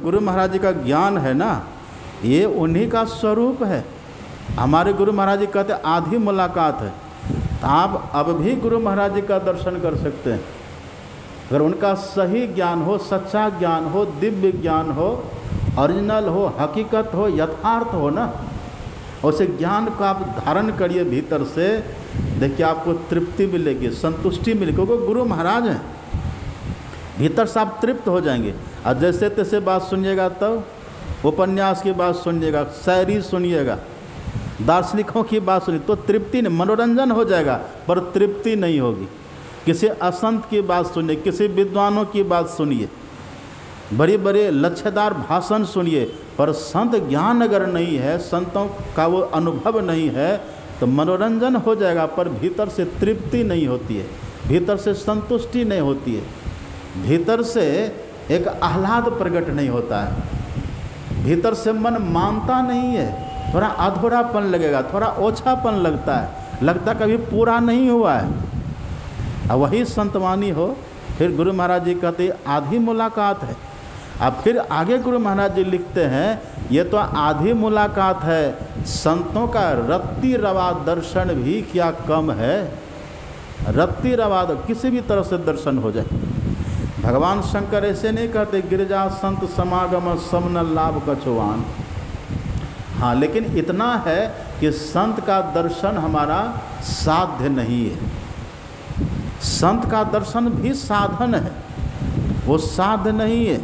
गुरु महाराज जी का ज्ञान है ना, ये उन्हीं का स्वरूप है। हमारे गुरु महाराज जी कहते आधी मुलाकात है, तो आप अब भी गुरु महाराज जी का दर्शन कर सकते हैं। अगर उनका सही ज्ञान हो, सच्चा ज्ञान हो, दिव्य ज्ञान हो, ओरिजिनल हो, हकीकत हो, यथार्थ हो ना, उस ज्ञान को आप धारण करिए भीतर से, देखिए आपको तृप्ति मिलेगी, संतुष्टि मिलेगी, क्योंकि गुरु महाराज हैं। भीतर से आप तृप्त हो जाएंगे। और जैसे तैसे बात सुनिएगा, तब उपन्यास की बात सुनिएगा, शायरी सुनिएगा, दार्शनिकों की बात सुनिए तो तृप्ति नहीं, मनोरंजन हो जाएगा पर तृप्ति नहीं होगी। किसी असंत की बात सुनिए, किसी विद्वानों की बात सुनिए, बड़े बड़े लच्छेदार भाषण सुनिए, पर संत ज्ञान अगर नहीं है, संतों का वो अनुभव नहीं है, तो मनोरंजन हो जाएगा पर भीतर से तृप्ति नहीं होती है, भीतर से संतुष्टि नहीं होती है, भीतर से एक आह्लाद प्रकट नहीं होता है, भीतर से मन मानता नहीं है, थोड़ा अधूरापन लगेगा, थोड़ा ओछापन लगता है, लगता कभी पूरा नहीं हुआ है। अब वही संतवाणी हो, फिर गुरु महाराज जी कहते आधी मुलाकात है। अब फिर आगे गुरु महाराज जी लिखते हैं, ये तो आधी मुलाकात है, संतों का रत्ती रवा दर्शन भी क्या कम है। रत्ती रवा किसी भी तरह से दर्शन हो जाए। भगवान शंकर ऐसे नहीं कहते गिरजा संत समागम समन लाभ कछुआन। हाँ, लेकिन इतना है कि संत का दर्शन हमारा साध्य नहीं है। संत का दर्शन भी साधन है, वो साध्य नहीं है।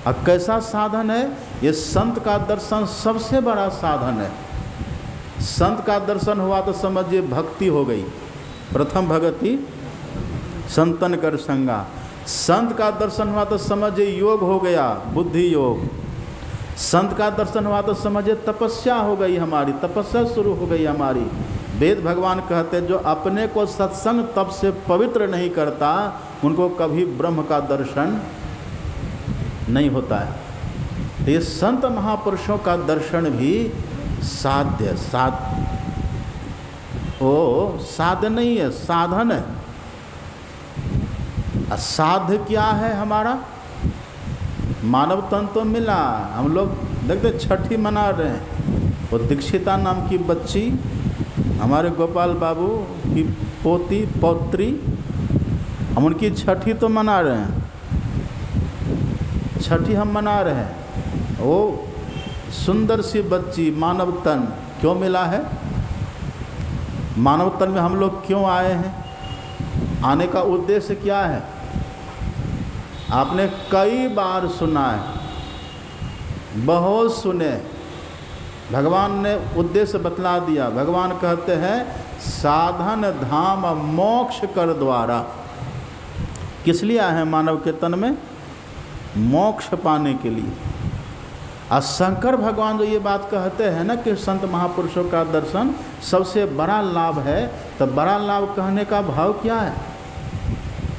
अब कैसा साधन है? ये संत का दर्शन सबसे बड़ा साधन है। संत का दर्शन हुआ तो समझिए भक्ति हो गई। प्रथम भगति संतन कर संगा। संत का दर्शन हुआ तो समझिए योग हो गया, बुद्धि योग। संत का दर्शन हुआ तो समझिए तपस्या हो गई, हमारी तपस्या शुरू हो गई हमारी। वेद भगवान कहते जो अपने को सत्संग तप से पवित्र नहीं करता, उनको कभी ब्रह्म का दर्शन नहीं होता है। तो ये संत महापुरुषों का दर्शन भी साध्य साध्य नहीं है, साधन है। असाध्य क्या है हमारा? मानव तन तो मिला, हम लोग देखते छठी मना रहे हैं। वो दीक्षिता नाम की बच्ची, हमारे गोपाल बाबू की पोती पौत्री, हम उनकी छठी तो मना रहे हैं, छठी हम मना रहे हैं। वो सुंदर सी बच्ची, मानव तन क्यों मिला है? मानव तन में हम लोग क्यों आए हैं? आने का उद्देश्य क्या है? आपने कई बार सुना है, बहुत सुने। भगवान ने उद्देश्य बतला दिया। भगवान कहते हैं साधन धाम मोक्ष कर द्वारा। किस लिए आए हैं मानव के तन में? मोक्ष पाने के लिए। और शंकर भगवान जो ये बात कहते हैं ना कि संत महापुरुषों का दर्शन सबसे बड़ा लाभ है, तो बड़ा लाभ कहने का भाव क्या है?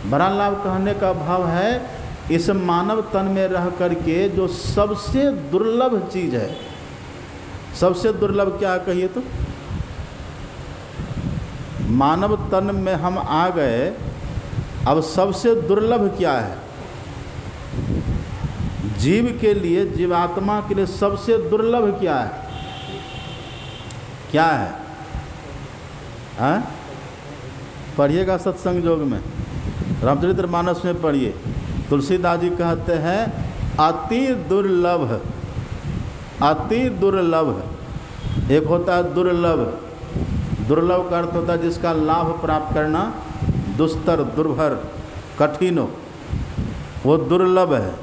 बड़ा लाभ कहने का भाव है इस मानव तन में रह करके जो सबसे दुर्लभ चीज़ है। सबसे दुर्लभ क्या कहिए तो? मानव तन में हम आ गए, अब सबसे दुर्लभ क्या है? जीव के लिए, जीवात्मा के लिए सबसे दुर्लभ क्या है? क्या है? हाँ, पढ़िएगा सत्संग योग में, रामचरितमानस में पढ़िए। तुलसीदास जी कहते हैं अति दुर्लभ, अति दुर्लभ। एक होता है दुर्लभ, दुर्लभ का अर्थ होता है जिसका लाभ प्राप्त करना दुस्तर, दुर्भर, कठिन हो, वो दुर्लभ है।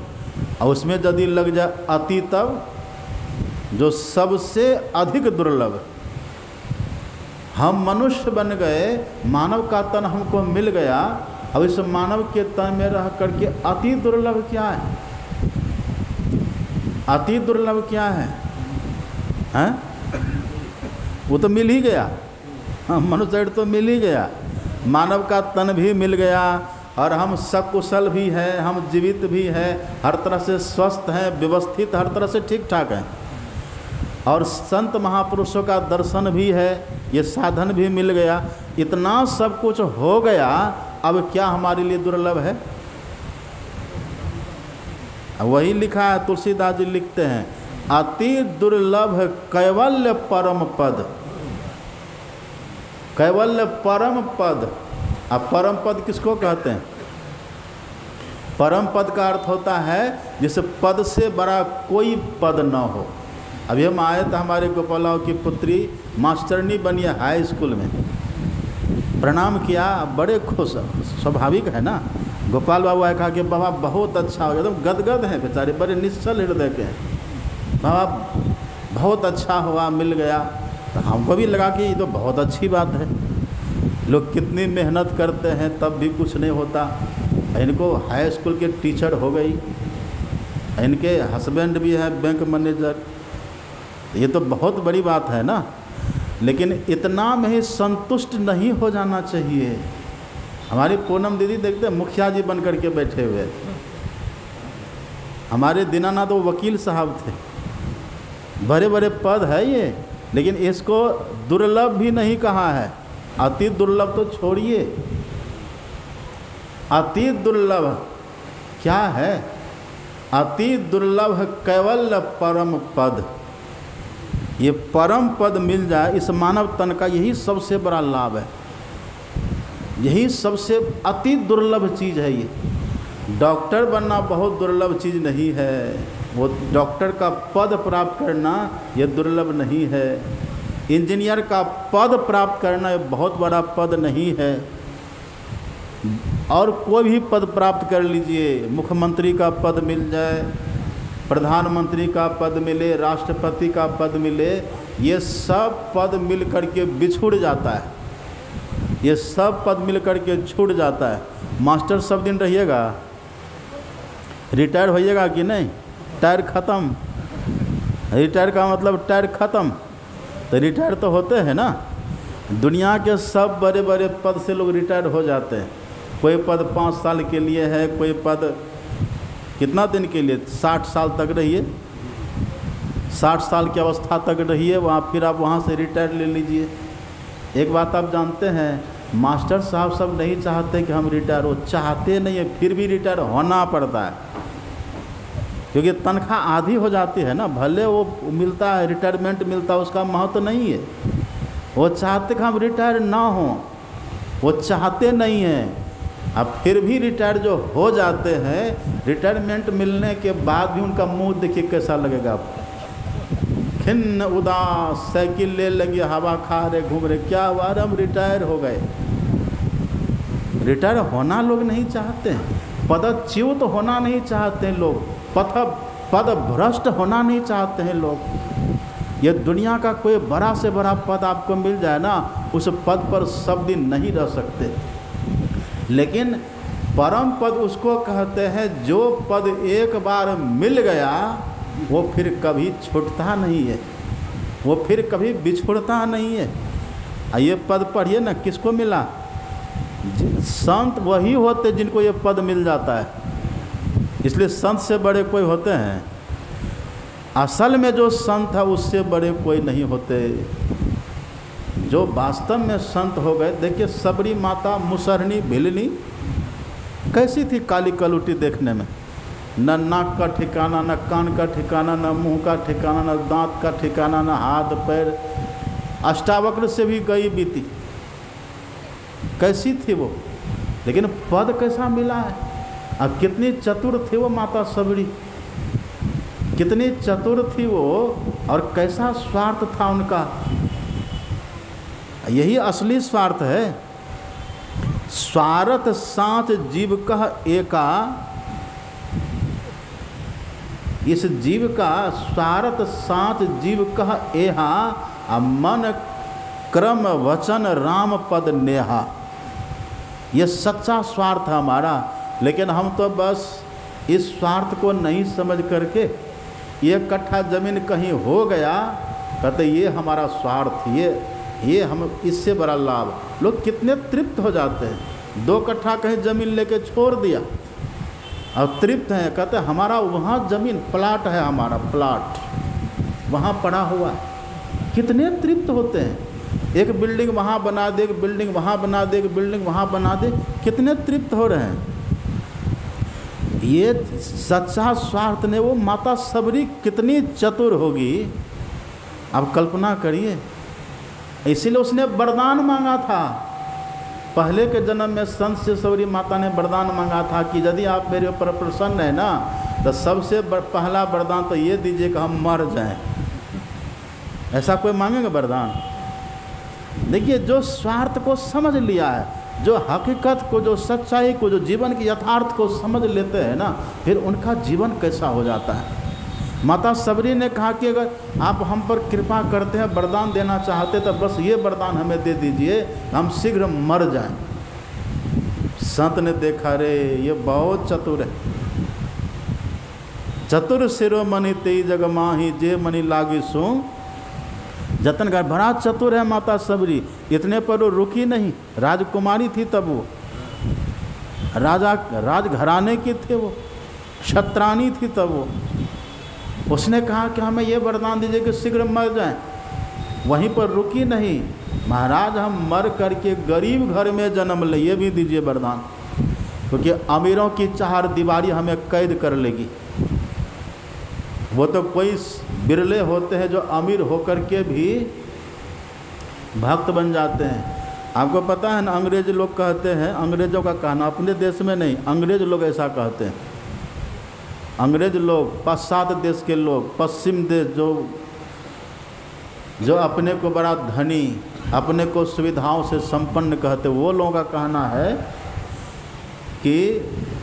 और उसमें यदि लग जाए अति, तब जो सबसे अधिक दुर्लभ। हम मनुष्य बन गए, मानव का तन हमको मिल गया, अब इस मानव के तन में रह करके अति दुर्लभ क्या है? अति दुर्लभ क्या है? हैं? वो तो मिल ही गया, मनुष्य तो मिल ही गया, मानव का तन भी मिल गया, और हम सकुशल भी हैं, हम जीवित भी हैं, हर तरह से स्वस्थ हैं, व्यवस्थित, हर तरह से ठीक ठाक हैं। और संत महापुरुषों का दर्शन भी है, ये साधन भी मिल गया, इतना सब कुछ हो गया। अब क्या हमारे लिए दुर्लभ है? वही लिखा है, तुलसीदास जी लिखते हैं, अति दुर्लभ कैवल्य परम पद। कैवल्य परम पद। अब परम पद किसको कहते हैं? परम पद का अर्थ होता है जिस पद से बड़ा कोई पद न हो। अभी हम आए तो हमारे गोपालाओं की पुत्री मास्टरनी बनी है हाई स्कूल में, प्रणाम किया, बड़े खुश, स्वाभाविक है ना। गोपाल बाबू आए, कहा कि बाबा बहुत अच्छा हो गया, एकदम गदगद हैं बेचारे, बड़े निश्चल हृदय के हैं। बाबा बहुत अच्छा हुआ, मिल गया। तो हमको भी लगा कि ये तो बहुत अच्छी बात है, लोग कितनी मेहनत करते हैं तब भी कुछ नहीं होता। इनको हाई स्कूल के टीचर हो गई, इनके हस्बैंड भी है बैंक मैनेजर, ये तो बहुत बड़ी बात है ना। लेकिन इतना में ही संतुष्ट नहीं हो जाना चाहिए। हमारी पूनम दीदी देखते हैं मुखिया जी बन करके बैठे हुए, हमारे दीनानाथ वो वकील साहब थे, बड़े बड़े पद है ये, लेकिन इसको दुर्लभ भी नहीं कहा है। अति दुर्लभ तो छोड़िए, अति दुर्लभ क्या है? अति दुर्लभ कैवल्य परम पद। ये परम पद मिल जाए इस मानव तन का, यही सबसे बड़ा लाभ है, यही सबसे अति दुर्लभ चीज़ है। ये डॉक्टर बनना बहुत दुर्लभ चीज़ नहीं है, वो डॉक्टर का पद प्राप्त करना ये दुर्लभ नहीं है। इंजीनियर का पद प्राप्त करना ये बहुत बड़ा पद नहीं है। और कोई भी पद प्राप्त कर लीजिए, मुख्यमंत्री का पद मिल जाए, प्रधानमंत्री का पद मिले, राष्ट्रपति का पद मिले, ये सब पद मिल करके बिछुड़ जाता है, ये सब पद मिल करके छूट जाता है। मास्टर सब दिन रहिएगा, रिटायर होइएगा कि नहीं? टायर ख़त्म, रिटायर का मतलब टायर ख़त्म, तो रिटायर तो होते हैं ना। दुनिया के सब बड़े बड़े पद से लोग रिटायर हो जाते हैं। कोई पद 5 साल के लिए है, कोई पद कितना दिन के लिए, 60 साल तक रहिए, 60 साल की अवस्था तक रहिए वहाँ, फिर आप वहाँ से रिटायर ले लीजिए। एक बात आप जानते हैं, मास्टर साहब सब नहीं चाहते कि हम रिटायर हो, चाहते नहीं है, फिर भी रिटायर होना पड़ता है, क्योंकि तनख्वाह आधी हो जाती है ना। भले वो मिलता है, रिटायरमेंट मिलता है, उसका महत्व नहीं है। वो चाहते कि हम रिटायर ना हों, वो चाहते नहीं हैं। अब फिर भी रिटायर जो हो जाते हैं, रिटायरमेंट मिलने के बाद भी उनका मुंह देखिए कैसा लगेगा आपको, खिन्न उदास, साइकिल ले लेंगे, हवा खा रहे, घूम रहे, क्या हुआ, हम रिटायर हो गए। रिटायर होना लोग नहीं चाहते हैं, पदच्युत होना नहीं चाहते हैं लोग, पद भ्रष्ट होना नहीं चाहते हैं लोग। ये दुनिया का कोई बड़ा से बड़ा पद आपको मिल जाए ना, उस पद पर सब दिन नहीं रह सकते। लेकिन परम पद उसको कहते हैं जो पद एक बार मिल गया वो फिर कभी छूटता नहीं है, वो फिर कभी बिछुड़ता नहीं है। ये पद पढ़िए ना, किसको मिला? संत वही होते जिनको ये पद मिल जाता है, इसलिए संत से बड़े कोई होते हैं? असल में जो संत है उससे बड़े कोई नहीं होते। जो वास्तव में संत हो गए, देखिए सबरी माता मुसहरनी भिलनी कैसी थी, काली कलुटी देखने में, न नाक का ठिकाना, न कान का ठिकाना, न मुंह का ठिकाना, न दांत का ठिकाना, न हाथ पैर, अष्टावक्र से भी गई बीती, कैसी थी वो। लेकिन पद कैसा मिला है, अब कितनी चतुर थी वो माता सबरी, कितनी चतुर थी वो, और कैसा स्वार्थ था उनका। यही असली स्वार्थ है। स्वार्थ साथ जीव कह एका, इस जीव का स्वार्थ साथ जीव कह एहा, मन क्रम वचन राम पद नेहा। ये सच्चा स्वार्थ है हमारा, लेकिन हम तो बस इस स्वार्थ को नहीं समझ करके, ये कट्ठा जमीन कहीं हो गया, कहते ये हमारा स्वार्थ, ये हम, इससे बड़ा लाभ। लोग कितने तृप्त हो जाते हैं, 2 कट्ठा कहीं ज़मीन लेके छोड़ दिया और तृप्त हैं, कहते हैं हमारा वहाँ ज़मीन प्लाट है, हमारा प्लाट वहाँ पड़ा हुआ है। कितने तृप्त होते हैं, एक बिल्डिंग वहाँ बना दे, एक बिल्डिंग वहाँ बना दे, एक बिल्डिंग वहाँ बना दे, कितने तृप्त हो रहे हैं। ये सच्चा स्वार्थ ने, वो माता सबरी कितनी चतुर होगी, आप कल्पना करिए। इसीलिए उसने वरदान मांगा था। पहले के जन्म में संत से सबरी माता ने वरदान मांगा था कि यदि आप मेरे ऊपर प्रसन्न है ना, तो सबसे पहला वरदान तो ये दीजिए कि हम मर जाएं। ऐसा कोई मांगेगा वरदान? देखिए, जो स्वार्थ को समझ लिया है, जो हकीकत को, जो सच्चाई को, जो जीवन के यथार्थ को समझ लेते हैं ना, फिर उनका जीवन कैसा हो जाता है। माता सबरी ने कहा कि अगर आप हम पर कृपा करते हैं, वरदान देना चाहते, तो बस ये वरदान हमें दे दीजिए, हम शीघ्र मर जाएं। संत ने देखा, रे ये बहुत चतुर है। चतुर शिरोमणि तेई जग माही, जे मणि लागी सो जतन कर। बड़ा चतुर है माता सबरी। इतने पर वो रुकी नहीं, राजकुमारी थी तब वो, राजघराने की थे वो, क्षत्राणी थी तब वो। उसने कहा कि हमें ये वरदान दीजिए कि शीघ्र मर जाएं। वहीं पर रुकी नहीं, महाराज हम मर करके गरीब घर में जन्म ले, ये भी दीजिए वरदान, क्योंकि अमीरों की चार दीवारी हमें कैद कर लेगी। वो तो कोई बिरले होते हैं जो अमीर होकर के भी भक्त बन जाते हैं। आपको पता है ना, अंग्रेज लोग कहते हैं, अंग्रेज़ों का कहना, अपने देश में नहीं, अंग्रेज लोग ऐसा कहते हैं। अंग्रेज लोग, पाश्चात्य देश के लोग, पश्चिम देश, जो अपने को बड़ा धनी, अपने को सुविधाओं से संपन्न कहते, वो लोगों का कहना है कि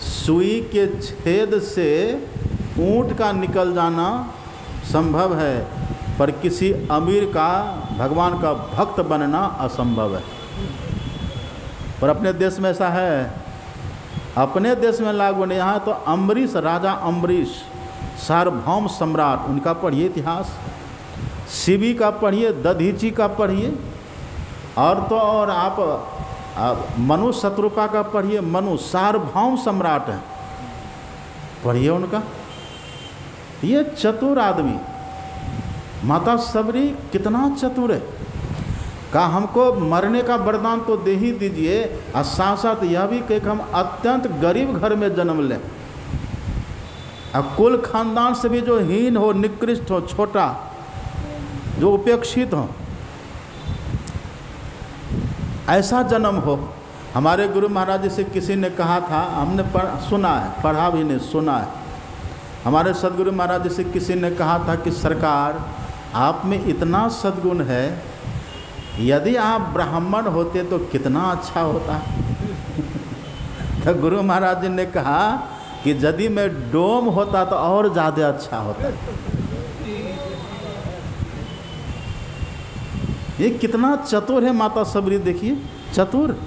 सुई के छेद से ऊंट का निकल जाना संभव है, पर किसी अमीर का भगवान का भक्त बनना असंभव है। पर अपने देश में ऐसा है, अपने देश में लागू नहीं। यहाँ तो अम्बरीश, राजा अम्बरीश, सार्वभौम सम्राट, उनका पढ़िए इतिहास, शिवी का पढ़िए, दधीची का पढ़िए, और तो और आप मनु शत्रुपा का पढ़िए। मनु सार्वभौम सम्राट हैं, पढ़िए उनका। ये चतुर आदमी, माता सबरी कितना चतुर है। कहा हमको मरने का वरदान तो दे ही दीजिए, और साथ साथ यह भी कि हम अत्यंत गरीब घर में जन्म लें, और कुल खानदान से भी जो हीन हो, निकृष्ट हो, छोटा, जो उपेक्षित हो, ऐसा जन्म हो। हमारे गुरु महाराज जी से किसी ने कहा था, हमने सुना है, पढ़ा भी नहीं, सुना है। हमारे सदगुरु महाराज जी से किसी ने कहा था कि सरकार, आप में इतना सद्गुण है, यदि आप ब्राह्मण होते तो कितना अच्छा होता। तो गुरु महाराज जी ने कहा कि यदि मैं डोम होता तो और ज़्यादा अच्छा होता। ये कितना चतुर है माता सबरी, देखिए चतुर।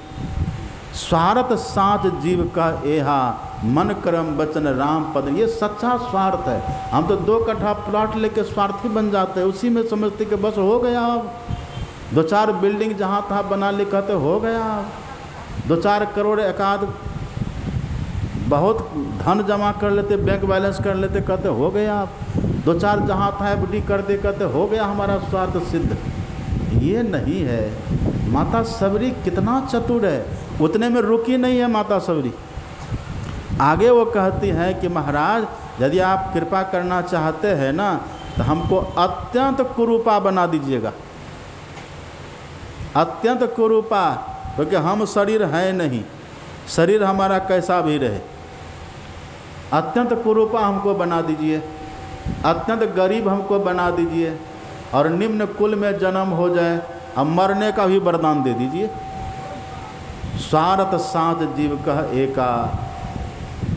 स्वार्थ साँच जीव का एहा, मन कर्म वचन राम पद। ये सच्चा स्वार्थ है। हम तो 2 कट्ठा प्लॉट लेके स्वार्थी बन जाते हैं, उसी में समझते कि बस हो गया, अब 2-4 बिल्डिंग जहाँ तहाँ बना ले कहते हो गया, 2-4 करोड़ एकाध बहुत धन जमा कर लेते, बैंक बैलेंस कर लेते, कहते हो गया, 2-4 जहाँ तहाँ FD कर दे, कहते हो गया हमारा स्वार्थ सिद्ध। ये नहीं है। माता सबरी कितना चतुर है, उतने में रुकी नहीं है माता सबरी। आगे वो कहती हैं कि महाराज, यदि आप कृपा करना चाहते हैं ना, तो हमको अत्यंत कुरूपा बना दीजिएगा। अत्यंत कुरूपा, क्योंकि हम शरीर है नहीं, शरीर हमारा कैसा भी रहे। अत्यंत कुरूपा हमको बना दीजिए, अत्यंत गरीब हमको बना दीजिए, और निम्न कुल में जन्म हो जाए, अब मरने का भी वरदान दे दीजिए। स्वार्थ साँच जीव कह एका,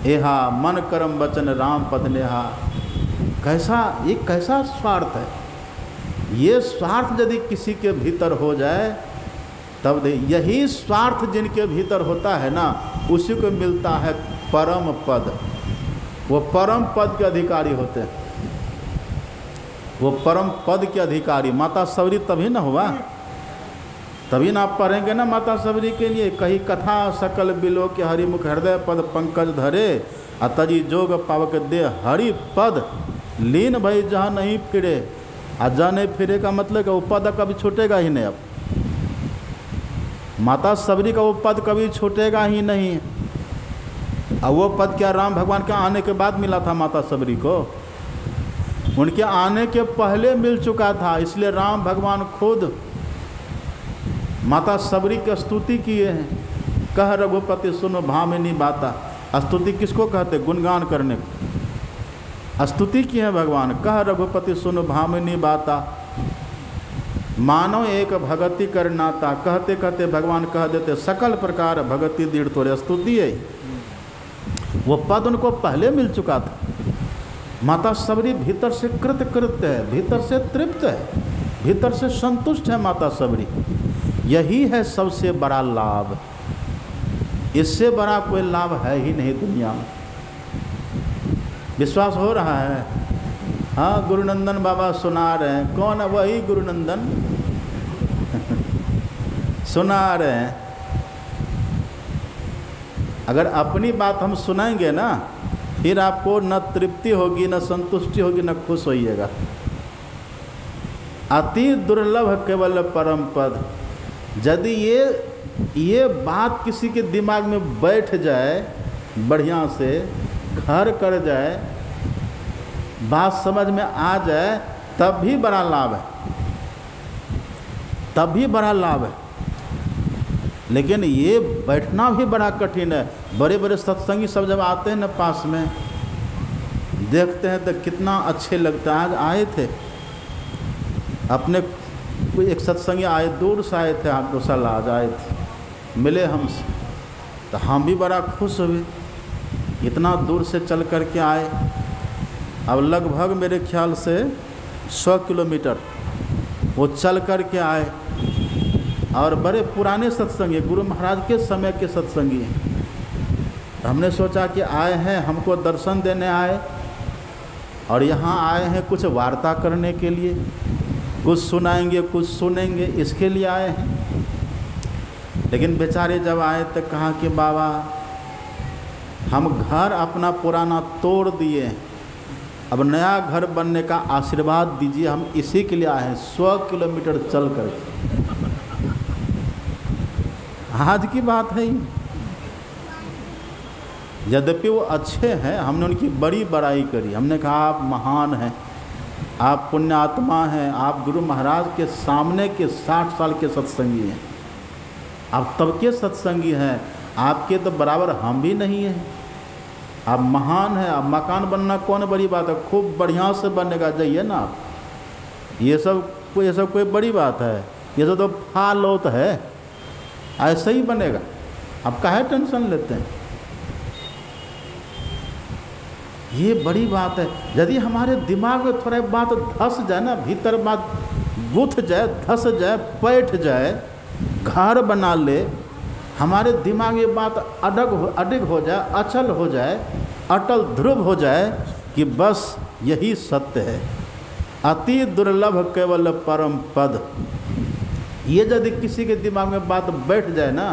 एहा मन कर्म वचन राम पद नेहा। कैसा, ये कैसा स्वार्थ है। ये स्वार्थ यदि किसी के भीतर हो जाए, तब दे, यही स्वार्थ जिनके भीतर होता है ना, उसी को मिलता है परम पद। वो परम पद के अधिकारी होते हैं, वो परम पद के अधिकारी। माता सबरी तभी ना हुआ, तभी ना आप पढ़ेंगे ना माता सबरी के लिए, कही कथा सकल बिलो के हरिमुख हृदय पद पंकज धरे, अतजी जोग पावक दे हरि पद लीन भई जहाँ नहीं फिरे। आज जहाँ नहीं फिरे का मतलब वो पद कभी छूटेगा ही नहीं। अब माता सबरी का वो पद कभी छूटेगा ही नहीं। अब वो पद क्या राम भगवान के आने के बाद मिला था माता सबरी को? उनके आने के पहले मिल चुका था। इसलिए राम भगवान खुद माता सबरी की स्तुति किए हैं। कह रघुपति सुनो भामिनी बाता। स्तुति किसको कहते? गुणगान करने को स्तुति की है भगवान। कह रघुपति सुनो भामिनी बाता, मानव एक भगति कर नाता। कहते कहते भगवान कह देते सकल प्रकार भगति दृढ़ तोरे। स्तुति है, वो पद उनको पहले मिल चुका था। माता सबरी भीतर से कृतकृत्य है, भीतर से तृप्त है, भीतर से संतुष्ट है माता सबरी। यही है सबसे बड़ा लाभ। इससे बड़ा कोई लाभ है ही नहीं दुनिया में। विश्वास हो रहा है? हाँ, गुरुनंदन बाबा सुना रहे हैं। कौन है? वही गुरुनंदन सुना रहे हैं। अगर अपनी बात हम सुनाएंगे ना, फिर आपको न तृप्ति होगी, न संतुष्टि होगी, न खुश होइएगा। अति दुर्लभ केवल परम पद। यदि ये बात किसी के दिमाग में बैठ जाए, बढ़िया से घर कर जाए, बात समझ में आ जाए, तब भी बड़ा लाभ है, तब भी बड़ा लाभ है। लेकिन ये बैठना भी बड़ा कठिन है। बड़े बड़े सत्संगी सब जब आते हैं ना पास में, देखते हैं तो कितना अच्छे लगता है। आज आए थे अपने, कोई एक सत्संगी आए, दूर से आए थे, आप साल आज आए थे, मिले हमसे, तो हम भी बड़ा खुश हुए। इतना दूर से चल कर के आए। अब लगभग मेरे ख्याल से 100 किलोमीटर वो चल कर के आए। और बड़े पुराने सत्संगी, गुरु महाराज के समय के सत्संगी हैं। हमने सोचा कि आए हैं, हमको दर्शन देने आए और यहाँ आए हैं कुछ वार्ता करने के लिए, कुछ सुनाएंगे, कुछ सुनेंगे, इसके लिए आए हैं। लेकिन बेचारे जब आए तो कहा कि बाबा हम घर अपना पुराना तोड़ दिए, अब नया घर बनने का आशीर्वाद दीजिए, हम इसी के लिए आए हैं 100 किलोमीटर चल कर। आज की बात है। यद्यपि वो अच्छे हैं, हमने उनकी बड़ी बड़ाई करी। हमने कहा आप महान हैं, आप पुण्यात्मा हैं, आप गुरु महाराज के सामने के 60 साल के सत्संगी हैं, आप तब के सत्संगी हैं, आपके तो बराबर हम भी नहीं हैं। आप महान हैं। आप मकान बनना कौन बड़ी बात है, खूब बढ़िया से बनेगा, जाइए ना आप। ये सब कोई बड़ी बात है? ये सब तो फालतू है, ऐसा ही बनेगा। आप काहे टेंशन लेते हैं? ये बड़ी बात है। यदि हमारे दिमाग में थोड़ा बात धस जाए ना, भीतर बात गुथ जाए, धस जाए, बैठ जाए, घर बना ले, हमारे दिमाग में बात अडिग हो जाए, अचल हो जाए, अटल ध्रुव हो जाए कि बस यही सत्य है। अति दुर्लभ केवल परम पद। ये यदि किसी के दिमाग में बात बैठ जाए ना,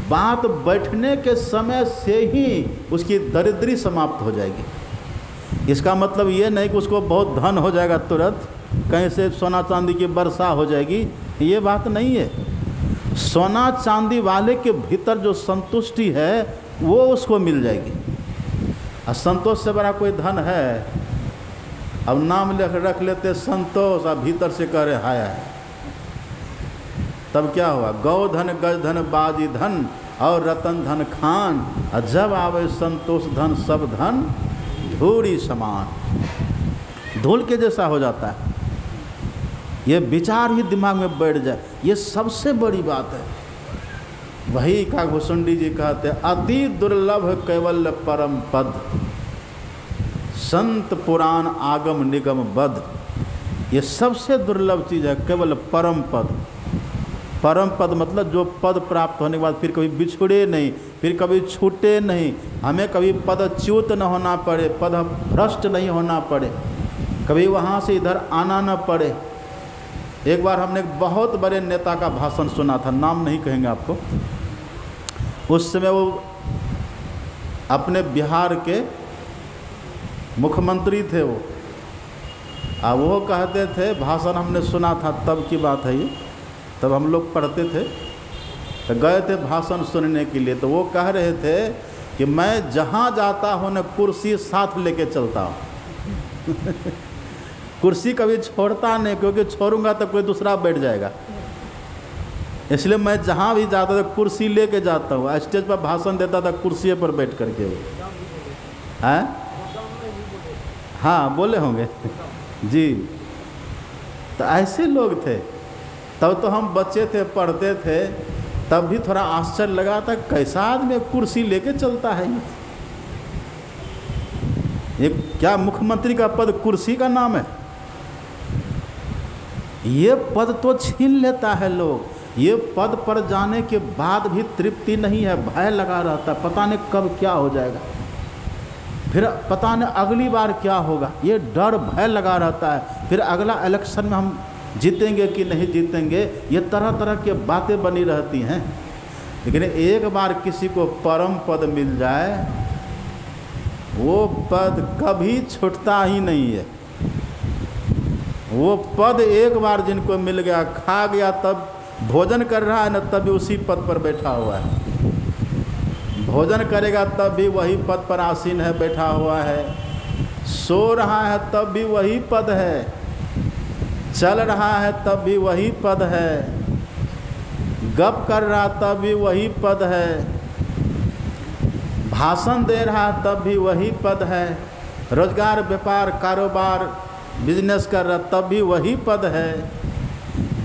बात बैठने के समय से ही उसकी दरिद्री समाप्त हो जाएगी। इसका मतलब ये नहीं कि उसको बहुत धन हो जाएगा तुरंत, कहीं से सोना चांदी की वर्षा हो जाएगी, ये बात नहीं है। सोना चांदी वाले के भीतर जो संतुष्टि है वो उसको मिल जाएगी। और संतोष से बड़ा कोई धन है? अब नाम रख लेते संतोष, और भीतर से कह रहे हाय हाय, तब क्या हुआ? गौ धन, गज धन, बाजी धन और रतन धन खान, और जब आवे संतोष धन, सब धन धूड़ी समान, धूल के जैसा हो जाता है। ये विचार ही दिमाग में बैठ जाए, ये सबसे बड़ी बात है। वही का घुसुंडी जी कहते हैं, अति दुर्लभ केवल परम पद, संत पुराण आगम निगम बद। ये सबसे दुर्लभ चीज़ है, केवल परम पद। परम पद मतलब जो पद प्राप्त होने के बाद फिर कभी बिछुड़े नहीं, फिर कभी छूटे नहीं, हमें कभी पदच्युत न होना पड़े, पद भ्रष्ट नहीं होना पड़े, कभी वहाँ से इधर आना न पड़े। एक बार हमने एक बहुत बड़े नेता का भाषण सुना था, नाम नहीं कहेंगे आपको। उस समय वो अपने बिहार के मुख्यमंत्री थे वो, अब वो कहते थे, भाषण हमने सुना था, तब की बात है ये, तब हम लोग पढ़ते थे, तो गए थे भाषण सुनने के लिए। तो वो कह रहे थे कि मैं जहाँ जाता हूँ न कुर्सी साथ लेके चलता हूँ कुर्सी कभी छोड़ता नहीं, क्योंकि छोड़ूंगा तो कोई दूसरा बैठ जाएगा। इसलिए मैं जहाँ भी जाता था कुर्सी लेके जाता हूँ। स्टेज पर भाषण देता था कुर्सी पर बैठ करके वो। हैं? हाँ बोले होंगे जी। तो ऐसे लोग थे। तब तो हम बच्चे थे, पढ़ते थे, तब भी थोड़ा आश्चर्य लगा था कैसा आदमी कुर्सी लेके चलता है। ये क्या मुख्यमंत्री का पद कुर्सी का नाम है? ये पद तो छीन लेता है लोग। ये पद पर जाने के बाद भी तृप्ति नहीं है, भय लगा रहता है, पता नहीं कब क्या हो जाएगा, फिर पता नहीं अगली बार क्या होगा, ये डर भय लगा रहता है। फिर अगला इलेक्शन में हम जीतेंगे कि नहीं जीतेंगे, ये तरह तरह की बातें बनी रहती हैं। लेकिन एक बार किसी को परम पद मिल जाए, वो पद कभी छूटता ही नहीं है। वो पद एक बार जिनको मिल गया, खा गया, तब भोजन कर रहा है न तभी उसी पद पर बैठा हुआ है, भोजन करेगा तब भी वही पद पर आसीन है, बैठा हुआ है, सो रहा है तब भी वही पद है, चल रहा है तब भी वही पद है, गप कर रहा तब भी वही पद है, भाषण दे रहा तब भी वही पद है, रोजगार व्यापार कारोबार बिजनेस कर रहा तब भी वही पद है,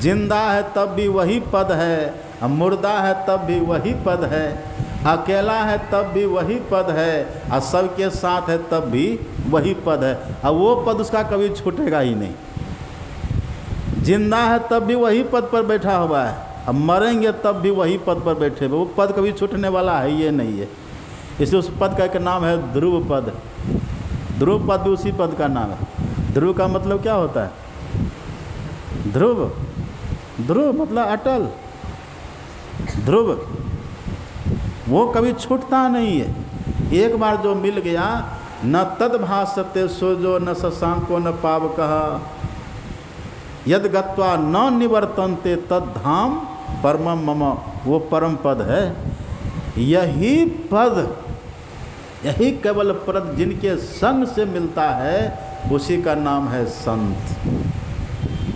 जिंदा है तब भी वही पद है, मुर्दा है तब भी वही पद है, अकेला है तब भी वही पद है, और सबके साथ है तब भी वही पद है। और वो पद उसका कभी छूटेगा ही नहीं। जिंदा है तब भी वही पद पर बैठा हुआ है, अब मरेंगे तब भी वही पद पर बैठे हुए। वो पद कभी छूटने वाला है ये नहीं है। इसलिए उस पद का एक नाम है ध्रुव पद। ध्रुव पद भी उसी पद का नाम है। ध्रुव का मतलब क्या होता है? ध्रुव, ध्रुव मतलब अटल, ध्रुव, वो कभी छूटता नहीं है। एक बार जो मिल गया, न तद भासते सोजो न शशांको न पावकः, यद गत्वा न निवर्तन्ते तद धाम परमम मम, वो परम पद है। यही पद, यही केवल पद जिनके संग से मिलता है, उसी का नाम है संत,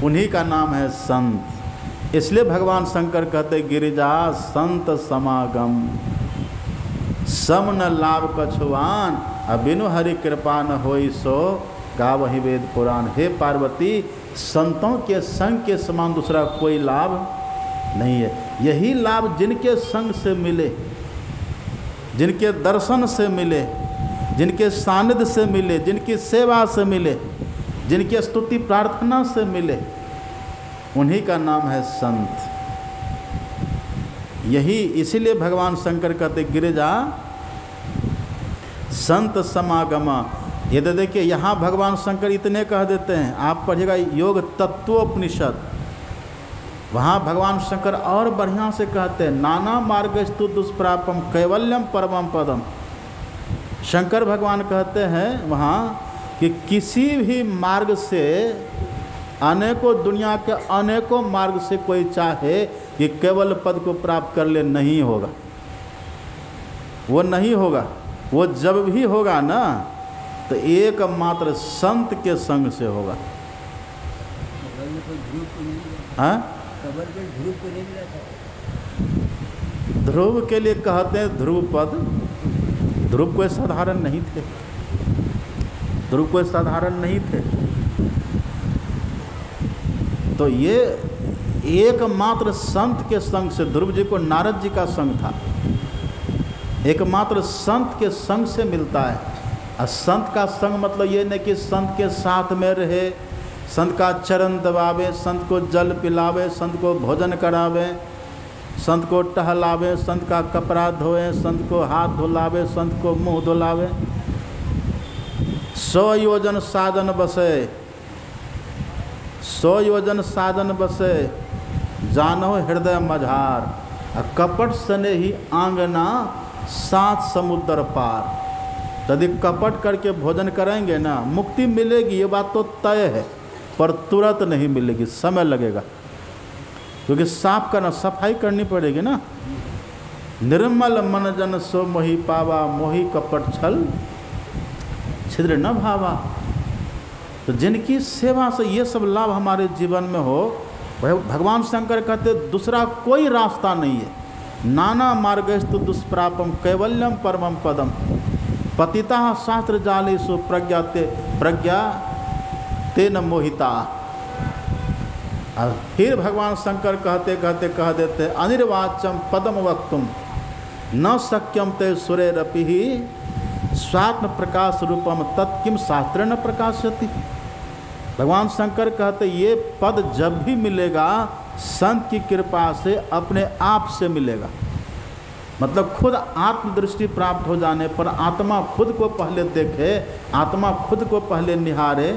उन्हीं का नाम है संत। इसलिए भगवान शंकर कहते गिरिजा संत समागम, सम न लाभ कछुआन, बिनु हरि कृपा न होई सो गावहि वेद पुराण। हे पार्वती, संतों के संग के समान दूसरा कोई लाभ नहीं है। यही लाभ जिनके संग से मिले, जिनके दर्शन से मिले, जिनके सानिध्य से मिले, जिनकी सेवा से मिले, जिनकी स्तुति प्रार्थना से मिले, उन्हीं का नाम है संत। यही इसीलिए भगवान शंकर कहते गिरिजा संत समागमा। ये तो देखिए यहाँ भगवान शंकर इतने कह देते हैं, आप पढ़िएगा योग तत्वोपनिषद, वहाँ भगवान शंकर और बढ़िया से कहते हैं नाना मार्गस्तु दुष्प्रापम कैवल्यम परमम पदम। शंकर भगवान कहते हैं वहाँ कि किसी भी मार्ग से, अनेकों दुनिया के अनेकों मार्ग से कोई चाहे कि केवल पद को प्राप्त कर ले, नहीं होगा, वो नहीं होगा। वो जब भी होगा ना तो एकमात्र संत के संग से होगा। हाँ, ध्रुव के लिए कहते हैं ध्रुव पद। ध्रुव कोई साधारण नहीं थे, ध्रुव कोई साधारण नहीं थे। तो ये एकमात्र संत के संग से, ध्रुव जी को नारद जी का संग था, एकमात्र संत के संग से मिलता है। और संत का संग मतलब ये नहीं कि संत के साथ में रहे, संत का चरण दबावे, संत को जल पिलावे, संत को भोजन करावे, संत को टहलावे, संत का कपड़ा धोए, संत को हाथ धुलावे, संत को मुंह धुलावे। 100 योजन साधन बसे, 100 योजन साधन बसे, जानो हृदय मझार, कपट सने ही आंगना 7 समुद्र पार। यदि कपट करके भोजन करेंगे ना, मुक्ति मिलेगी, ये बात तो तय है, पर तुरंत नहीं मिलेगी, समय लगेगा, क्योंकि साफ करना, सफाई करनी पड़ेगी ना। निर्मल मन जन सो मोहि पावा, मोहि कपट छल छिद्र न भावा। तो जिनकी सेवा से ये सब लाभ हमारे जीवन में हो, वह भगवान शंकर कहते दूसरा कोई रास्ता नहीं है। नाना मार्गस्तु दुष्प्रापम कैवल्यम परमम पदम, पतिता शास्त्र जालेषु प्रज्ञा तेन मोहिता। और फिर भगवान शंकर कहते कहते कह देते अनिर्वाच्यम पदम वक्तुम न शक्यम ते सुरेरपि स्वात्म प्रकाश रूपम तत्किम शास्त्र न प्रकाशति। भगवान शंकर कहते ये पद जब भी मिलेगा संत की कृपा से अपने आप से मिलेगा। मतलब खुद आत्मदृष्टि प्राप्त हो जाने पर आत्मा खुद को पहले देखे, आत्मा खुद को पहले निहारे,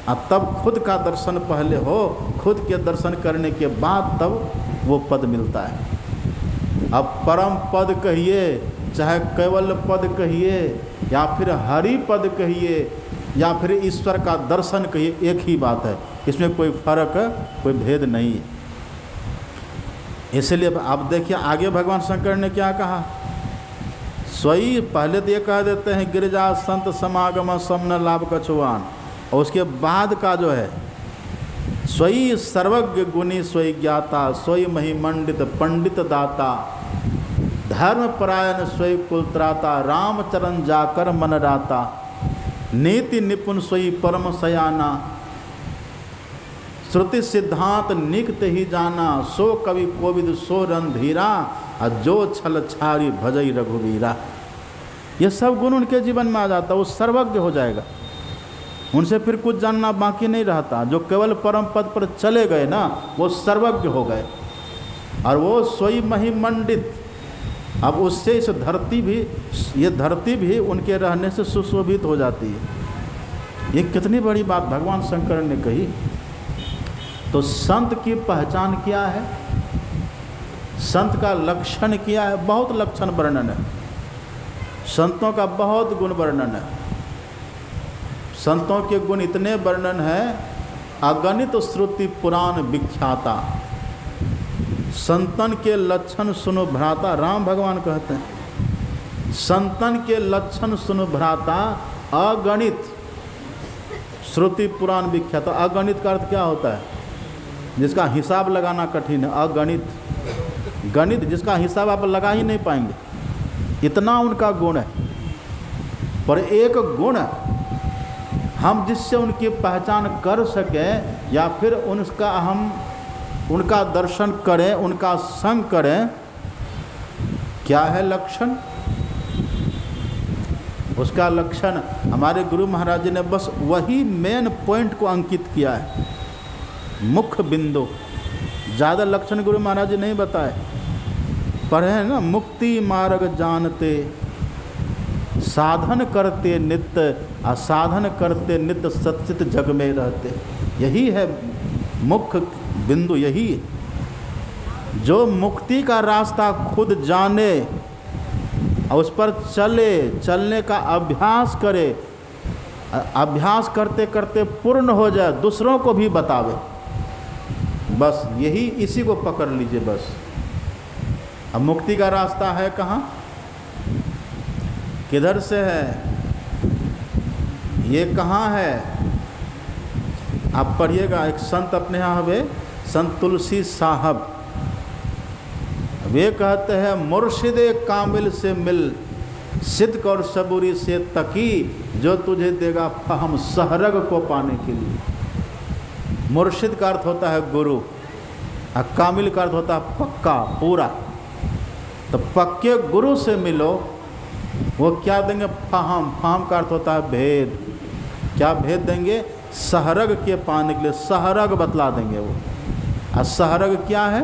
और तब खुद का दर्शन पहले हो, खुद के दर्शन करने के बाद तब वो पद मिलता है। अब परम पद कहिए, चाहे केवल पद कहिए, या फिर हरि पद कहिए, या फिर ईश्वर का दर्शन कहिए, एक ही बात है, इसमें कोई फर्क, कोई भेद नहीं है। इसलिए आप देखिए आगे भगवान शंकर ने क्या कहा। स्वयं पहले तो ये कह देते हैं गिरिजा संत समागम समन लाभ कछुआन, और उसके बाद का जो है स्वयं सर्वज्ञ गुणी स्वयं ज्ञाता, स्वयं महिमंडित पंडित दाता, धर्म परायण स्वयं कुलत्राता, रामचरण जाकर मन राता, नीति निपुण स्वयं परम सयाना, श्रुति सिद्धांत निकट ही जाना, सो कवि कोविद सो रणधीरा, और जो छल छारी भजई रघुवीरा। ये सब गुण उनके जीवन में आ जाता, वो सर्वज्ञ हो जाएगा, उनसे फिर कुछ जानना बाकी नहीं रहता। जो केवल परम पद पर चले गए ना, वो सर्वज्ञ हो गए, और वो स्वयं महिमंडित। अब उससे इस धरती भी, ये धरती भी उनके रहने से सुशोभित हो जाती है। ये कितनी बड़ी बात भगवान शंकर ने कही। तो संत की पहचान क्या है, संत का लक्षण क्या है? बहुत लक्षण वर्णन है, संतों का बहुत गुण वर्णन है। संतों के गुण इतने वर्णन है, अगणित श्रुति पुराण विख्याता। संतन के लक्षण सुनो भ्राता, राम भगवान कहते हैं संतन के लक्षण सुनो भ्राता, अगणित श्रुति पुराण विख्याता। अगणित का अर्थ क्या होता है? जिसका हिसाब लगाना कठिन है, अगणित। गणित जिसका हिसाब आप लगा ही नहीं पाएंगे, इतना उनका गुण है। पर एक गुण हम जिससे उनकी पहचान कर सकें, या फिर उनका दर्शन करें, उनका संग करें, क्या है लक्षण? उसका लक्षण हमारे गुरु महाराज जी ने बस वही मेन पॉइंट को अंकित किया है, मुख्य बिंदु। ज़्यादा लक्षण गुरु महाराज जी नहीं बताए। पढ़े हैं ना, मुक्ति मार्ग जानते, साधन करते नित्य, असाधन करते नित्य, सत्चित जग में रहते। यही है मुख्य बिंदु, यही जो मुक्ति का रास्ता खुद जाने और उस पर चलने का अभ्यास करे, अभ्यास करते करते पूर्ण हो जाए, दूसरों को भी बतावे। बस यही, इसी को पकड़ लीजिए बस। अब मुक्ति का रास्ता है कहाँ, किधर से है, ये कहाँ है? आप पढ़िएगा, एक संत अपने यहाँ हुए, संत तुलसी साहब, वे कहते हैं मुर्शिदे कामिल से मिल, सिद्क और सबूरी से तकी, जो तुझे देगा फहम सहरग को पाने के लिए। मुर्शिद का अर्थ होता है गुरु, और कामिल का अर्थ होता है पक्का, पूरा। तो पक्के गुरु से मिलो, वो क्या देंगे? फहम। फहम का अर्थ होता है भेद। क्या भेद देंगे? सहरग के पाने के लिए सहरग बतला देंगे वो। और सहरग क्या है?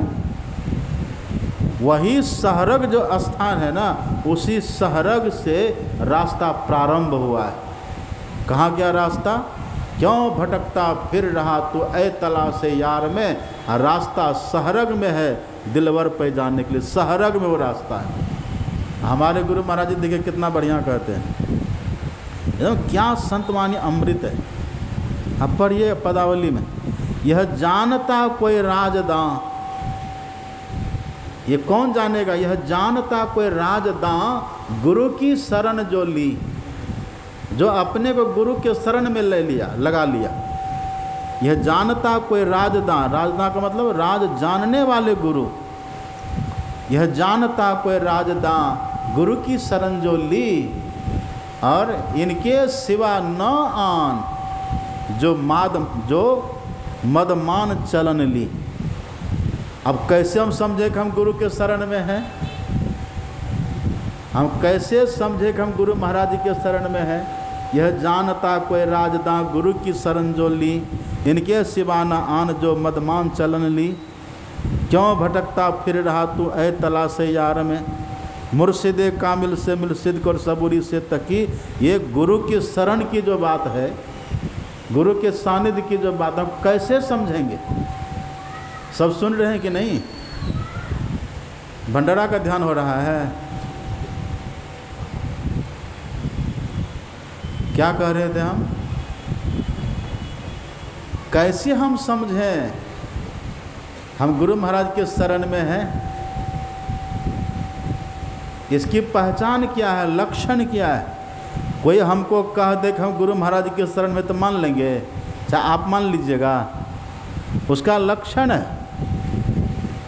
वही सहरग जो स्थान है ना, उसी सहरग से रास्ता प्रारंभ हुआ है। कहाँ गया रास्ता? क्यों भटकता फिर रहा तू ऐ तला से यार में, रास्ता सहरग में है दिलवर पे जाने के लिए। सहरग में वो रास्ता है। हमारे गुरु महाराज जी देखिए कितना बढ़िया कहते हैं, क्या संतवाणी अमृत है। अब पढ़िए पदावली में, यह जानता कोई राजदां, ये कौन जानेगा? यह जानता कोई राजदां गुरु की शरण जो ली, जो अपने को गुरु के शरण में ले लिया, लगा लिया। यह जानता कोई राजदां, राजदां का मतलब राज जानने वाले गुरु। यह जानता कोई राजदां गुरु की शरण जो ली, और इनके सिवा न आन जो मदमान चलन ली। अब कैसे हम समझे कि हम गुरु के शरण में हैं? हम कैसे समझे कि हम गुरु महाराज जी के शरण में हैं? यह जानता कोई राजदां गुरु की शरण जो ली, इनके सिवा न आन जो मदमान चलन ली। क्यों भटकता फिर रहा तू ऐ तलाशे यार में, मुर्शिदे कामिल से मिल सिद्क और सबूरी से तकी। ये गुरु की शरण की जो बात है, गुरु के सानिध्य की जो बात, हम कैसे समझेंगे? सब सुन रहे हैं कि नहीं? भंडारा का ध्यान हो रहा है? क्या कह रहे थे हम? कैसे हम समझें हम गुरु महाराज के शरण में हैं? इसकी पहचान क्या है, लक्षण क्या है? कोई हमको कह दे कि हम गुरु महाराज के शरण में, तो मान लेंगे, चाहे आप मान लीजिएगा। उसका लक्षण है,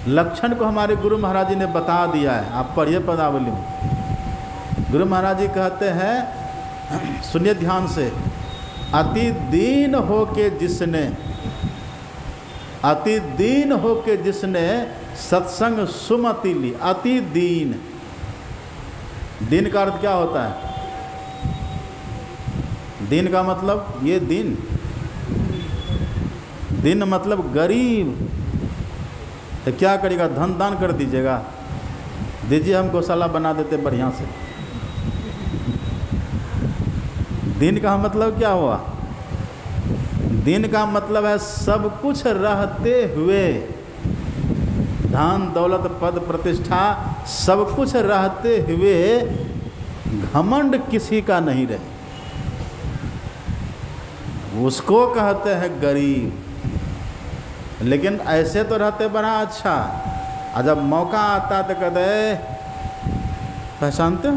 लक्षण को हमारे गुरु महाराज जी ने बता दिया है। आप पढ़िए पदावली में। गुरु महाराज जी कहते हैं, सुनिए ध्यान से, अति दीन हो के जिसने, अति दीन हो के जिसने सत्संग सुमति ली। अति दीन, दीन का अर्थ क्या होता है? दीन का मतलब ये दिन, दिन मतलब गरीब। तो क्या करेगा? धन दान कर दीजिएगा, दीजिए, हम गौशाला बना देते बढ़िया से। दिन का मतलब क्या हुआ? दिन का मतलब है सब कुछ रहते हुए, धन दौलत पद प्रतिष्ठा सब कुछ रहते हुए घमंड किसी का नहीं रहे, उसको कहते हैं गरीब। लेकिन ऐसे तो रहते बड़ा अच्छा, और जब मौका आता तो कहते, पहचानते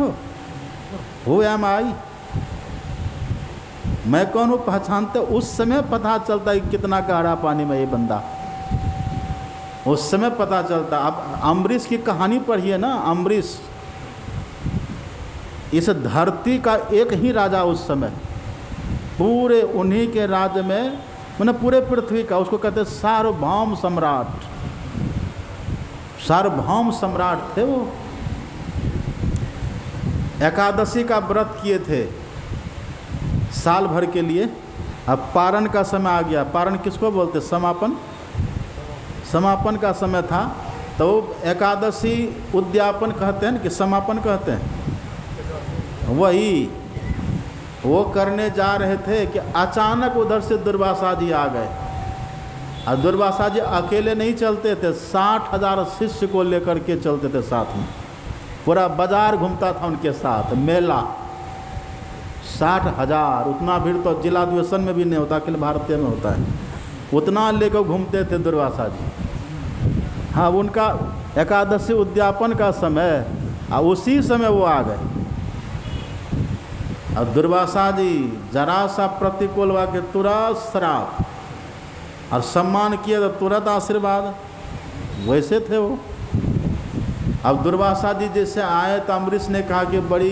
हो या आई, मैं कौन हूँ? पहचानते? उस समय पता चलता है कितना गहरा पानी में ये बंदा, उस समय पता चलता। अब अम्बरीश की कहानी पढ़िए ना। अम्बरीश इस धरती का एक ही राजा उस समय, पूरे उन्हीं के राज्य में, मैंने पूरे पृथ्वी का, उसको कहते सार्वभौम सम्राट। सार्वभौम सम्राट थे वो। एकादशी का व्रत किए थे साल भर के लिए। अब पारण का समय आ गया। पारण किसको बोलते? समापन। समापन का समय था, तो एकादशी उद्यापन कहते हैं कि समापन कहते हैं। वही वो करने जा रहे थे कि अचानक उधर से दुर्वासा जी आ गए। और दुर्वासा जी अकेले नहीं चलते थे, 60,000 शिष्य को लेकर के चलते थे साथ में। पूरा बाजार घूमता था उनके साथ, मेला। 60,000, उतना भीड़ तो जिला अधिवेशन में भी नहीं होता, अखिल भारतीय में होता है। उतना लेकर घूमते थे दुर्वासा जी। हाँ, उनका एकादशी उद्यापन का समय, और उसी समय वो आ गए। और दुर्वासा जी जरा सा प्रतिकूल हुआ कि तुरंत श्राप, और सम्मान किया तो तुरंत आशीर्वाद। वैसे थे वो। अब दुर्वासा जी जैसे आए तो अम्बरीश ने कहा कि बड़ी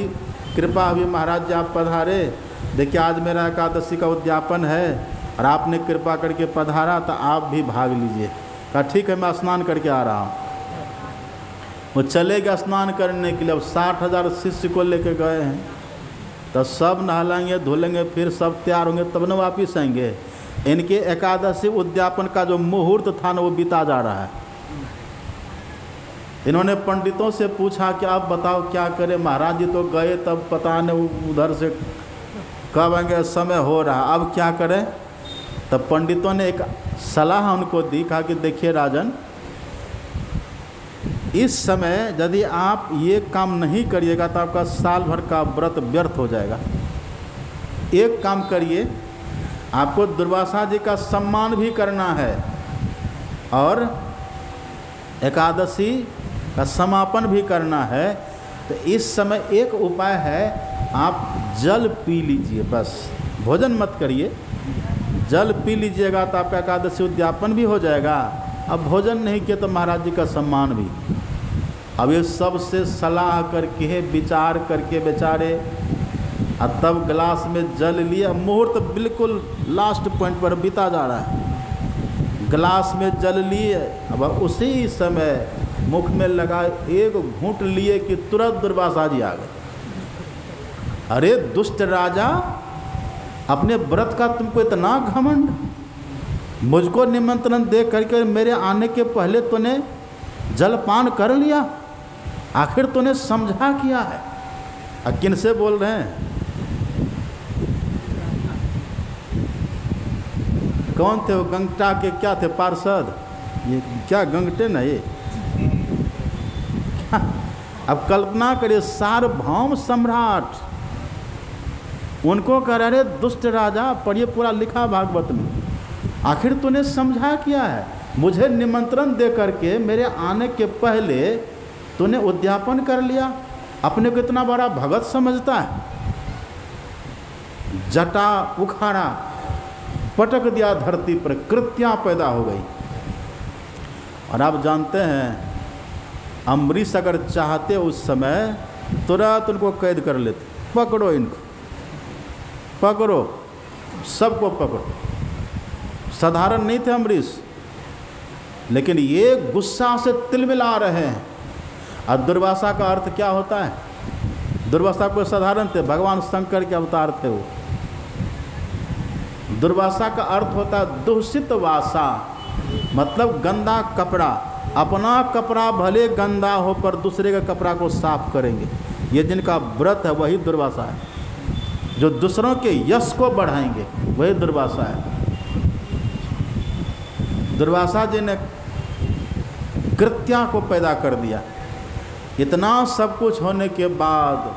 कृपा हुई महाराज जी, आप पधारे, देखिए आज मेरा एकादशी का उद्यापन है और आपने कृपा करके पधारा, तो आप भी भाग लीजिए। कहा ठीक है, मैं स्नान करके आ रहा हूँ। वो चले गए स्नान करने के लिए। अब 60,000 शिष्य को लेके गए हैं, तो सब नहलाएंगे धुलेंगे, फिर सब तैयार होंगे, तब न वापिस आएंगे। इनके एकादशी उद्यापन का जो मुहूर्त था ना, वो बीता जा रहा है। इन्होंने पंडितों से पूछा कि आप बताओ क्या करें? महाराज जी तो गए, तब पता नहीं उधर से कब आएंगे, समय हो रहा, अब क्या करें? तब पंडितों ने एक सलाह उनको दी। कहा कि देखिए राजन, इस समय यदि आप ये काम नहीं करिएगा तो आपका साल भर का व्रत व्यर्थ हो जाएगा। एक काम करिए, आपको दुर्वासा जी का सम्मान भी करना है और एकादशी का समापन भी करना है, तो इस समय एक उपाय है, आप जल पी लीजिए, बस भोजन मत करिए, जल पी लीजिएगा तो आपका एकादशी उद्यापन भी हो जाएगा। अब भोजन नहीं किया तो महाराज जी का सम्मान भी। अब ये सबसे सलाह करके विचार करके बेचारे, और तब गिलास में जल लिया, मुहूर्त बिल्कुल लास्ट पॉइंट पर बीता जा रहा है, गिलास में जल लिए, अब उसी समय मुख में लगा, एक घूंट लिए कि तुरंत दुर्वासा जी आ गए। अरे दुष्ट राजा, अपने व्रत का तुमको इतना घमंड, मुझको निमंत्रण दे करके मेरे आने के पहले तूने जलपान कर लिया, आखिर तूने समझा किया है। किन से बोल रहे हैं? कौन थे वो? गंगटा के क्या थे? पार्षद? ये क्या गंगटे ना ये क्या? अब कल्पना करिए, सार्वभौम सम्राट उनको कह रहे दुष्ट राजा, पढ़िए पूरा लिखा भागवत में, आखिर तूने समझा किया है, मुझे निमंत्रण दे करके मेरे आने के पहले तूने उद्यापन कर लिया, अपने को इतना बड़ा भगत समझता है। जटा उखाड़ा, पटक दिया धरती पर, कृत्या पैदा हो गई। और आप जानते हैं अम्बरीश अगर चाहते उस समय तुरंत उनको कैद कर लेते, पकड़ो इनको, पकड़ो, सबको पकड़ो। साधारण नहीं थे अम्बरीश, लेकिन ये गुस्सा से तिलमिला रहे हैं। और दुर्वासा का अर्थ क्या होता है? दुर्वासा कोई साधारण थे, भगवान शंकर के अवतार थे वो। दुर्वासा का अर्थ होता है दूषित वासा, मतलब गंदा कपड़ा। अपना कपड़ा भले गंदा हो पर दूसरे का कपड़ा को साफ करेंगे, ये जिनका व्रत है वही दुर्वासा है। जो दूसरों के यश को बढ़ाएंगे वही दुर्वासा है। दुर्वासा जी ने कृत्या को पैदा कर दिया। इतना सब कुछ होने के बाद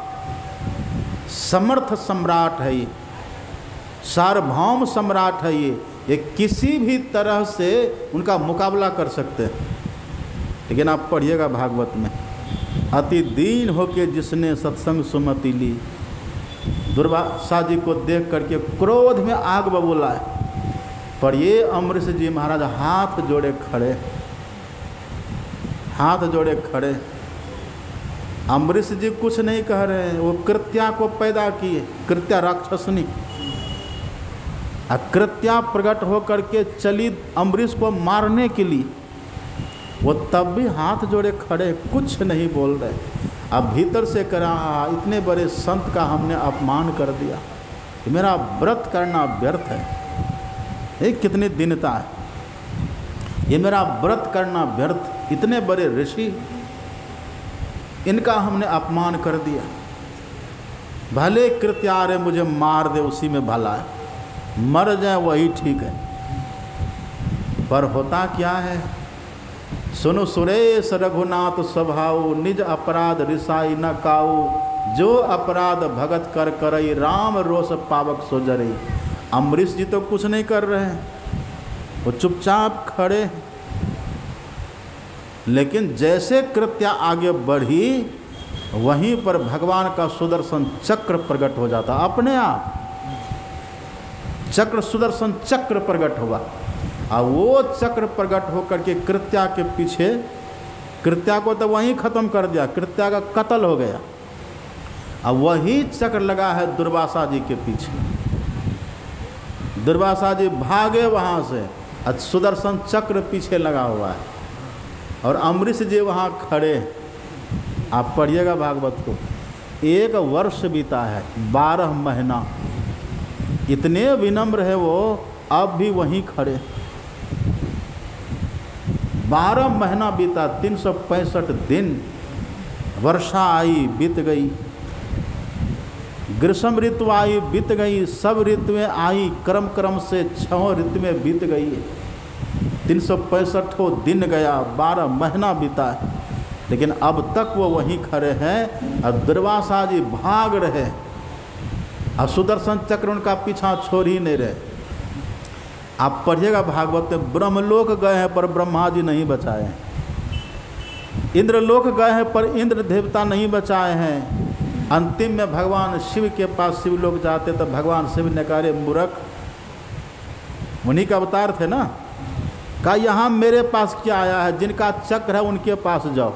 समर्थ सम्राट है ये, सार्वभौम सम्राट है ये किसी भी तरह से उनका मुकाबला कर सकते हैं। लेकिन आप पढ़िएगा भागवत में, अति दीन होके जिसने सत्संग सुमति ली, दुर्वासा जी को देख करके क्रोध में आग बबूला है। पर ये अम्बरीश जी महाराज हाथ जोड़े खड़े, हाथ जोड़े खड़े। अम्बरीश जी कुछ नहीं कह रहे हैं, वो कृत्या को पैदा किए, कृत्या राक्षसनी। कृत्या प्रकट होकर के चली अम्बरीश को मारने के लिए, वो तब भी हाथ जोड़े खड़े, कुछ नहीं बोल रहे। अब भीतर से करा, इतने बड़े संत का हमने अपमान कर दिया, मेरा व्रत करना व्यर्थ है। ये कितनी दीनता है, ये मेरा व्रत करना व्यर्थ, इतने बड़े ऋषि, इनका हमने अपमान कर दिया। भले कृत्यारे मुझे मार दे, उसी में भला है, मर जाए वही ठीक है। पर होता क्या है, सुनो सुरेश रघुनाथ स्वभाव, निज अपराध रिसाई न काऊ, जो अपराध भगत कर करई, राम रोष पावक सो जरई। अम्बरीश जी तो कुछ नहीं कर रहे हैं, वो चुपचाप खड़े हैं। लेकिन जैसे कृत्या आगे बढ़ी, वहीं पर भगवान का सुदर्शन चक्र प्रकट हो जाता, अपने आप चक्र, सुदर्शन चक्र प्रकट हुआ। और वो चक्र प्रकट होकर के कृत्या के पीछे, कृत्या को तो वहीं खत्म कर दिया, कृत्या का कत्ल हो गया। अब वही चक्र लगा है दुर्वासा जी के पीछे। दुर्वासा जी भागे वहाँ से, और सुदर्शन चक्र पीछे लगा हुआ है, और अम्बरीश जी वहाँ खड़े। आप पढ़िएगा भागवत को, 1 वर्ष बीता है, 12 महीना, इतने विनम्र है वो, अब भी वहीं खड़े। 12 महीना बीता, 365 दिन, वर्षा आई बीत गई, ग्रीष्म ऋतु आई बीत गई, सब ऋतुएं आई, क्रम क्रम से 6 ऋतुएं बीत गई, 365 दिन गया, 12 महीना बीता है। लेकिन अब तक वो वहीं खड़े हैं, और दुर्वासा जी भाग रहे, और सुदर्शन चक्र उनका पीछा छोड़ ही नहीं रहे। आप पढ़िएगा भागवत में, ब्रह्मलोक गए हैं पर ब्रह्मा जी नहीं बचाए। इंद्रलोक गए हैं पर इंद्र देवता नहीं बचाए हैं। अंतिम में भगवान शिव के पास शिव लोग जाते तो भगवान शिव ने कहा, रे मूर्ख, उन्हीं का अवतार थे ना, कहा यहाँ मेरे पास क्या आया है, जिनका चक्र है उनके पास जाओ।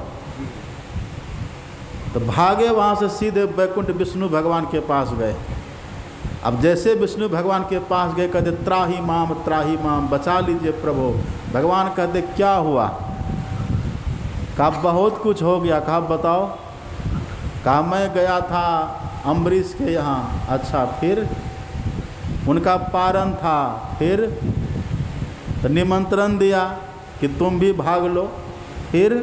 तो भागे वहाँ से सीधे वैकुंठ विष्णु भगवान के पास गए। अब जैसे विष्णु भगवान के पास गए, कहते त्राही माम बचा लीजिए प्रभु। भगवान कहते क्या हुआ? कहा बहुत कुछ हो गया। कहा बताओ? कहा मैं गया था अम्बरीश के यहाँ। अच्छा फिर? उनका पारण था। फिर? तो निमंत्रण दिया कि तुम भी भाग लो। फिर?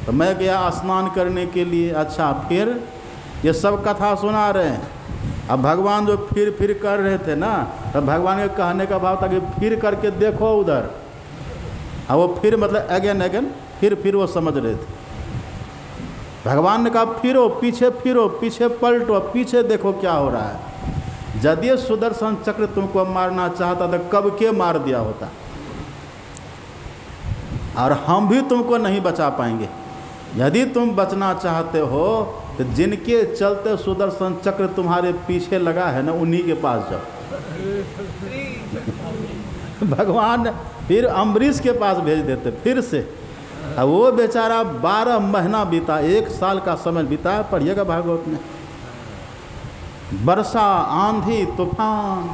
तो मैं गया स्नान करने के लिए। अच्छा फिर? ये सब कथा सुना रहे हैं। अब भगवान जो फिर कर रहे थे ना, तो भगवान के कहने का भाव था कि फिर करके देखो उधर। अब वो फिर मतलब अगेन फिर वो समझ रहे थे। भगवान ने कहा फिरो, पीछे पलटो, पीछे देखो क्या हो रहा है। यदि सुदर्शन चक्र तुमको मारना चाहता तो कब के मार दिया होता, और हम भी तुमको नहीं बचा पाएंगे। यदि तुम बचना चाहते हो तो जिनके चलते सुदर्शन चक्र तुम्हारे पीछे लगा है ना, उन्हीं के पास जाओ। भगवान फिर अम्बरीश के पास भेज देते फिर से। अब वो बेचारा 12 महीना बीता, 1 साल का समय बीता, पढ़िएगा भागवत में। वर्षा, आंधी, तूफान।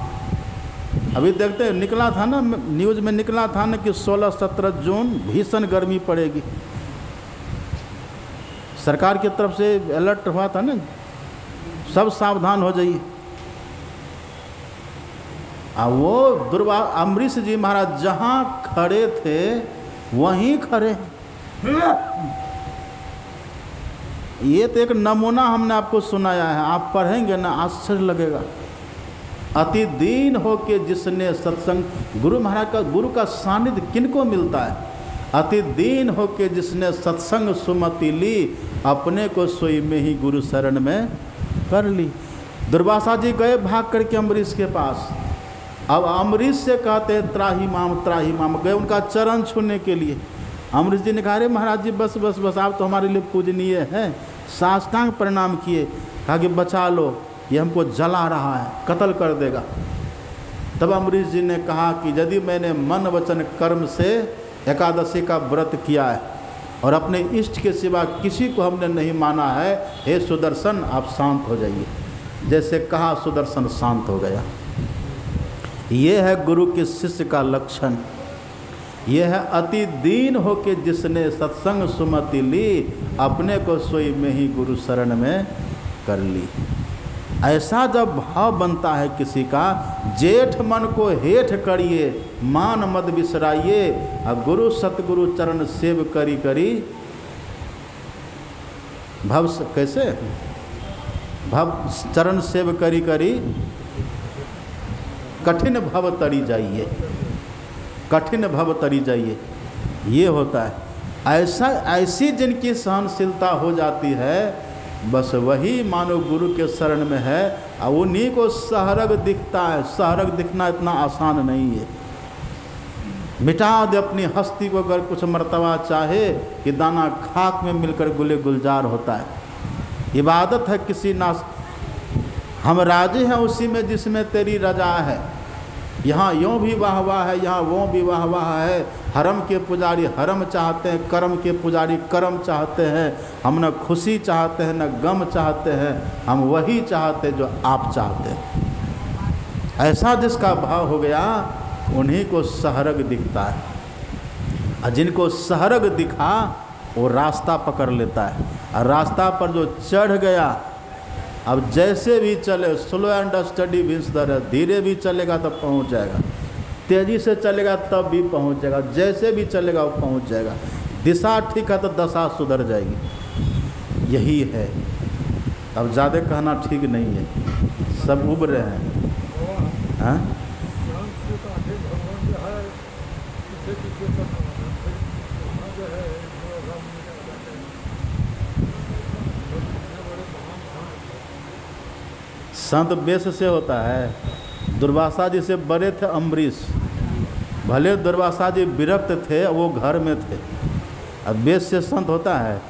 अभी देखते हैं निकला था ना, न्यूज़ में निकला था ना कि 16-17 जून भीषण गर्मी पड़ेगी। सरकार की तरफ से अलर्ट हुआ था ना, सब सावधान हो जाइए। वो अम्बरीश जी महाराज जहाँ खड़े थे वहीं खड़े। ये तो एक नमूना हमने आपको सुनाया है, आप पढ़ेंगे ना आश्चर्य लगेगा। अति दीन हो के जिसने सत्संग, गुरु महाराज का, गुरु का सानिध्य किनको मिलता है? अति दीन हो के जिसने सत्संग सुमति ली, अपने को सोई में ही गुरु शरण में कर ली। दुर्वासा जी गए भाग करके अम्बरीश के पास। अब अम्बरीश से कहते त्राही माम गए उनका चरण छूने के लिए। अम्बरीश जी ने कहा, अरे महाराज जी बस आप तो हमारे लिए पूजनीय हैं। साष्टांग प्रणाम किए, कहा कि बचा लो, ये हमको जला रहा है, कत्ल कर देगा। तब अम्बरीश जी ने कहा कि यदि मैंने मन वचन कर्म से एकादशी का व्रत किया है और अपने इष्ट के सिवा किसी को हमने नहीं माना है, हे सुदर्शन आप शांत हो जाइए। जैसे कहा सुदर्शन शांत हो गया। ये है गुरु के शिष्य का लक्षण। ये है अति दीन हो के जिसने सत्संग सुमति ली, अपने को सोई में ही गुरु शरण में कर ली। ऐसा जब भाव बनता है किसी का, जेठ मन को हेठ करिए, मान मद बिसराइए, और गुरु सतगुरु चरण सेव करी करी भव, कैसे भव चरण सेव करी करी कठिन भव तरी जाइए, कठिन भव तरी जाइए। ये होता है। ऐसी जिनकी सहनशीलता हो जाती है, बस वही मानो गुरु के शरण में है, और उन्हीं को सहरग दिखता है। सहरग दिखना इतना आसान नहीं है। मिटा दे अपनी हस्ती को अगर कुछ मर्तबा चाहे, कि दाना खाक में मिलकर गुले गुलजार होता है। इबादत है किसी ना, हम राजे हैं उसी में जिसमें तेरी रजा है। यहाँ यूँ भी वाह वाह है, यहाँ वो भी वाह वाह है। हरम के पुजारी हरम चाहते हैं, कर्म के पुजारी कर्म चाहते हैं। हम न खुशी चाहते हैं न गम चाहते हैं, हम वही चाहते जो आप चाहते हैं। ऐसा जिसका भाव हो गया, उन्हीं को सहरग दिखता है। और जिनको सहरग दिखा वो रास्ता पकड़ लेता है। और रास्ता पर जो चढ़ गया, अब जैसे भी चले, slow and steady wins the race, धीरे भी चलेगा तब पहुंच जाएगा, तेज़ी से चलेगा तब भी पहुंच जाएगा, जैसे भी चलेगा वो पहुंच जाएगा। दिशा ठीक है तो दशा सुधर जाएगी। यही है। अब ज़्यादा कहना ठीक नहीं है, सब उब रहे हैं। हाँ? संत बेस से होता है। दुर्वासा जी से बड़े थे अम्बरीश। भले दुर्वासा जी विरक्त थे, वो घर में थे, अब बेस से संत होता है?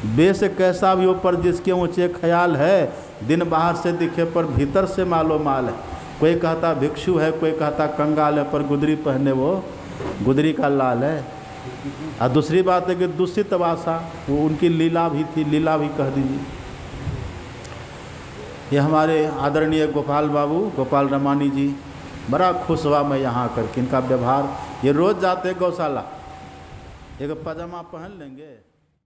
बेस कैसा भी ऊपर जिसके ऊंचे ख्याल है, दिन बाहर से दिखे पर भीतर से मालो माल है। कोई कहता भिक्षु है, कोई कहता कंगाल है, पर गुदरी पहने वो गुदरी का लाल है। और दूसरी बात है कि दूषित भाषा, वो उनकी लीला भी थी, लीला भी कह दीजिए। ये हमारे आदरणीय गोपाल बाबू, गोपाल रमानी जी, बड़ा खुश हुआ मैं यहाँ आकर के। इनका व्यवहार, ये रोज़ जाते गौशाला, एक पजामा पहन लेंगे।